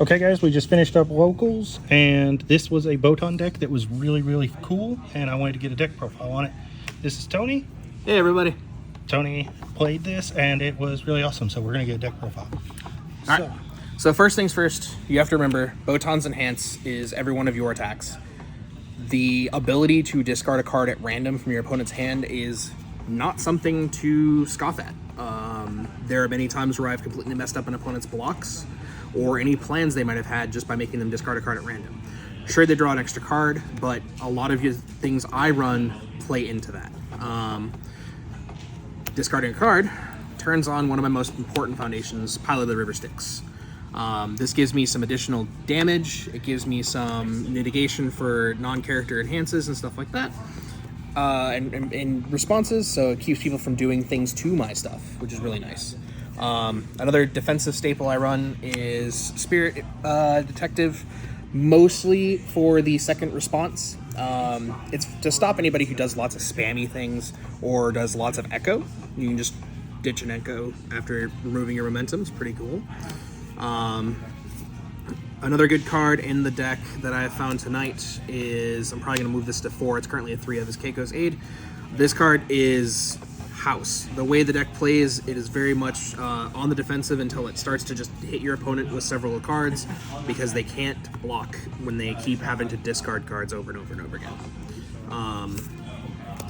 Okay guys, we just finished up locals, and this was a Botan deck that was really cool, and I wanted to get a deck profile on it. This is Tony. Hey everybody. Tony played this and it was really awesome, so we're gonna get a deck profile. Alright, so first things first, you have to remember Botan's Enhance is every one of your attacks. The ability to discard a card at random from your opponent's hand is not something to scoff at. There are many times where I've completely messed up an opponent's blocks or any plans they might have had just by making them discard a card at random. Sure, they draw an extra card, but a lot of things I run play into that. Discarding a card turns on one of my most important foundations, Pile of the River Styx. This gives me some additional damage, it gives me some mitigation for non-character enhances and stuff like that. And responses, so it keeps people from doing things to my stuff, which is really nice. Another defensive staple I run is Spirit Detective, mostly for the second response. It's to stop anybody who does lots of spammy things or does lots of echo. You can just ditch an echo after removing your momentum. It's pretty cool. Another good card in the deck that I have found tonight is, I'm probably going to move this to 4. It's currently a 3 of his Keiko's Aid. This card is House. The way the deck plays, it is very much on the defensive until it starts to just hit your opponent with several cards, because they can't block when they keep having to discard cards over and over and over again.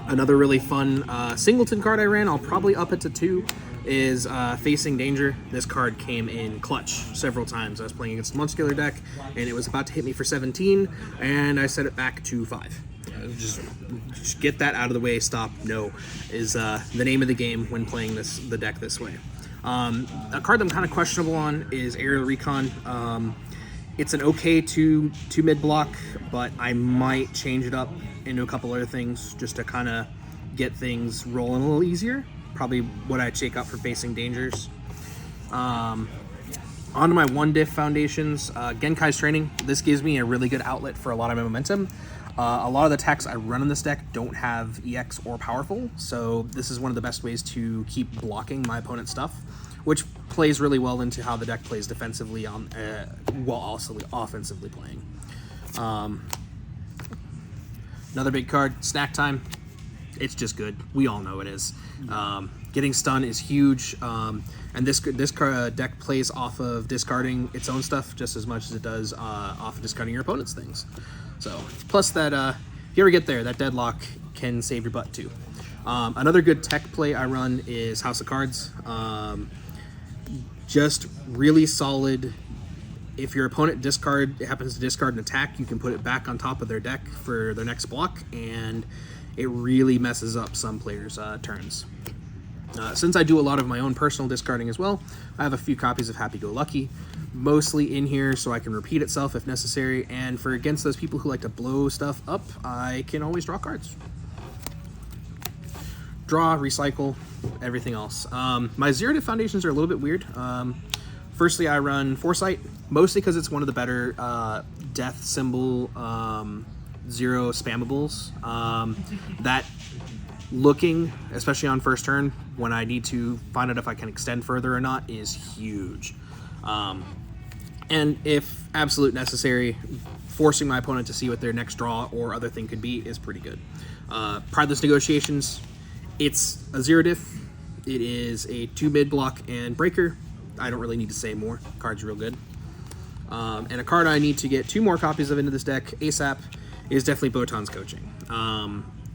Another really fun singleton card I ran, I'll probably up it to 2, is Facing Danger. This card came in clutch several times. I was playing against a Muscular deck, and it was about to hit me for 17, and I set it back to 5. Just get that out of the way. Stop. No is the name of the game when playing the deck this way. A card that I'm kind of questionable on is Aerial Recon. It's an okay two mid block, but I might change it up into a couple other things just to kind of get things rolling a little easier. Probably what I'd shake up for Facing Dangers. Onto my 1-diff foundations, Genkai's Training. This gives me a really good outlet for a lot of my momentum. A lot of the attacks I run in this deck don't have EX or Powerful, so this is one of the best ways to keep blocking my opponent's stuff, which plays really well into how the deck plays defensively while also offensively playing. Another big card, Snack Time. It's just good. We all know it is. Getting stun is huge, and this deck plays off of discarding its own stuff just as much as it does off of discarding your opponent's things. So, plus that, if you ever get there, that Deadlock can save your butt too. Another good tech play I run is House of Cards. Just really solid. If your opponent happens to discard an attack, you can put it back on top of their deck for their next block, and it really messes up some players' turns. Since I do a lot of my own personal discarding as well, I have a few copies of Happy Go Lucky, mostly in here so I can repeat itself if necessary, and for against those people who like to blow stuff up, I can always draw cards. Draw, recycle, everything else. My zero-diff foundations are a little bit weird. Firstly, I run Foresight, mostly because it's one of the better death symbol zero spammables. That looking, especially on first turn, when I need to find out if I can extend further or not, is huge. And if absolute necessary, forcing my opponent to see what their next draw or other thing could be is pretty good. Prideless Negotiations, it's a zero diff. It is a 2 mid block and breaker. I don't really need to say more. Card's real good. And a card I need to get 2 more copies of into this deck ASAP is definitely Botan's Coaching.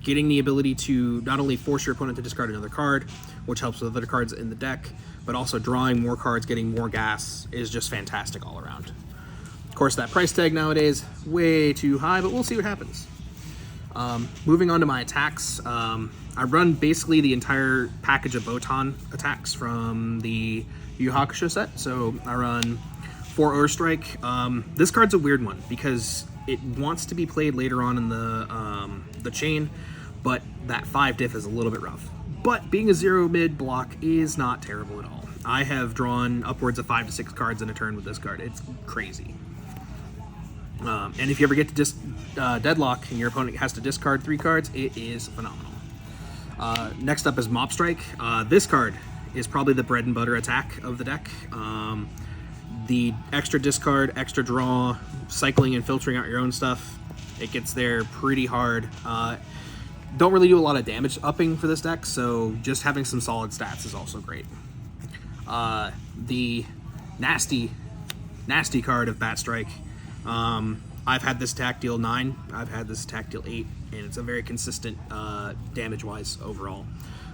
Getting the ability to not only force your opponent to discard another card, which helps with other cards in the deck, but also drawing more cards, getting more gas is just fantastic all around. Of course, that price tag nowadays, way too high, but we'll see what happens. Moving on to my attacks, I run basically the entire package of Botan attacks from the Yu Hakusho set. So I run 4 Urstrike. This card's a weird one because it wants to be played later on in the chain, but that 5 diff is a little bit rough. But being a 0 mid block is not terrible at all. I have drawn upwards of 5 to 6 cards in a turn with this card. It's crazy. And if you ever get to just deadlock and your opponent has to discard 3 cards, it is phenomenal. Next up is Mop Strike. This card is probably the bread and butter attack of the deck. the extra discard, extra draw, cycling and filtering out your own stuff, it gets there pretty hard. Don't really do a lot of damage upping for this deck, so just having some solid stats is also great. The nasty card of Bat Strike. I've had this attack deal 9, I've had this attack deal 8, and it's a very consistent damage-wise overall.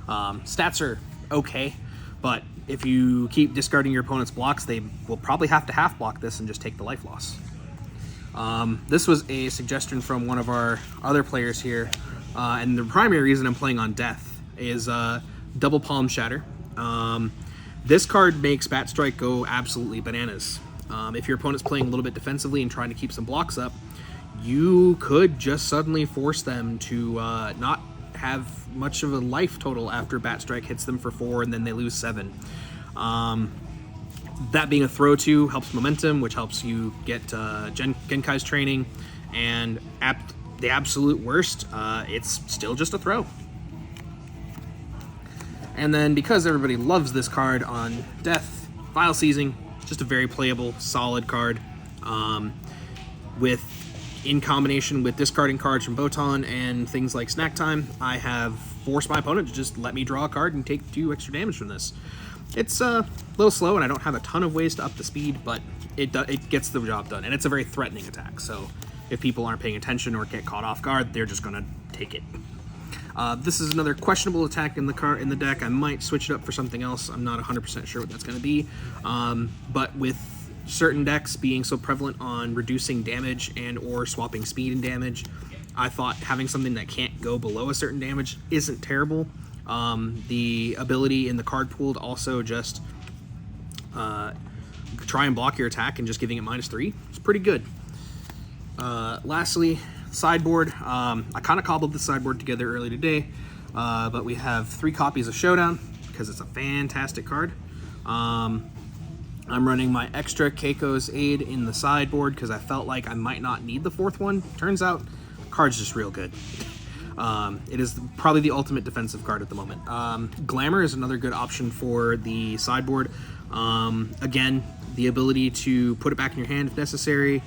Stats are okay, but if you keep discarding your opponent's blocks, they will probably have to half block this and just take the life loss. This was a suggestion from one of our other players here, and the primary reason I'm playing on Death is Double Palm Shatter. This card makes Bat Strike go absolutely bananas. If your opponent's playing a little bit defensively and trying to keep some blocks up, you could just suddenly force them to not have much of a life total after Bat Strike hits them for 4 and then they lose 7. That being a throw to helps momentum, which helps you get Genkai's training, and the absolute worst, it's still just a throw. And then because everybody loves this card on Death, Vile Seizing, just a very playable, solid card. In combination with discarding cards from Botan and things like Snack Time, I have forced my opponent to just let me draw a card and take 2 extra damage from this. It's a little slow, and I don't have a ton of ways to up the speed, but it gets the job done, and it's a very threatening attack, so if people aren't paying attention or get caught off guard, they're just going to take it. This is another questionable attack in the deck. I might switch it up for something else. I'm not 100% sure what that's going to be, but with certain decks being so prevalent on reducing damage and or swapping speed and damage, I thought having something that can't go below a certain damage isn't terrible. The ability in the card pool to also just try and block your attack and just giving it -3 is pretty good. Lastly, sideboard. I kind of cobbled the sideboard together early today, but we have 3 copies of Showdown because it's a fantastic card. I'm running my extra Keiko's Aid in the sideboard because I felt like I might not need the 4th one. Turns out, the card's just real good. It is probably the ultimate defensive card at the moment. Glamour is another good option for the sideboard. Again, the ability to put it back in your hand if necessary,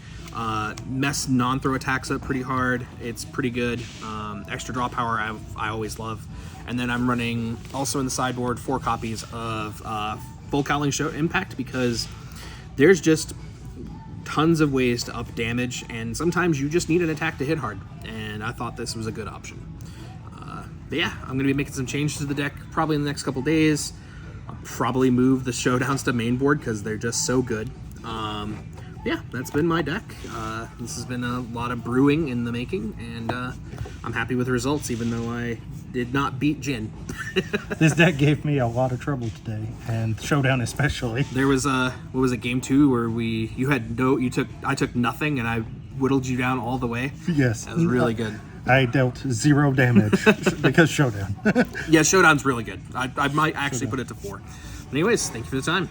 mess non-throw attacks up pretty hard. It's pretty good. Extra draw power I always love. And then I'm running also in the sideboard 4 copies of Full Cowling Show Impact because there's just tons of ways to up damage, and sometimes you just need an attack to hit hard, and I thought this was a good option. But yeah, I'm going to be making some changes to the deck probably in the next couple days. I'll probably move the Showdowns to main board because they're just so good. Yeah, that's been my deck. This has been a lot of brewing in the making, and I'm happy with the results, even though I did not beat Jin. This deck gave me a lot of trouble today, and Showdown especially. There was game 2 where I took nothing and I whittled you down all the way. Yes. That was really good. I dealt 0 damage because Showdown. Yeah, Showdown's really good. I might actually put it to 4. Anyways, thank you for the time.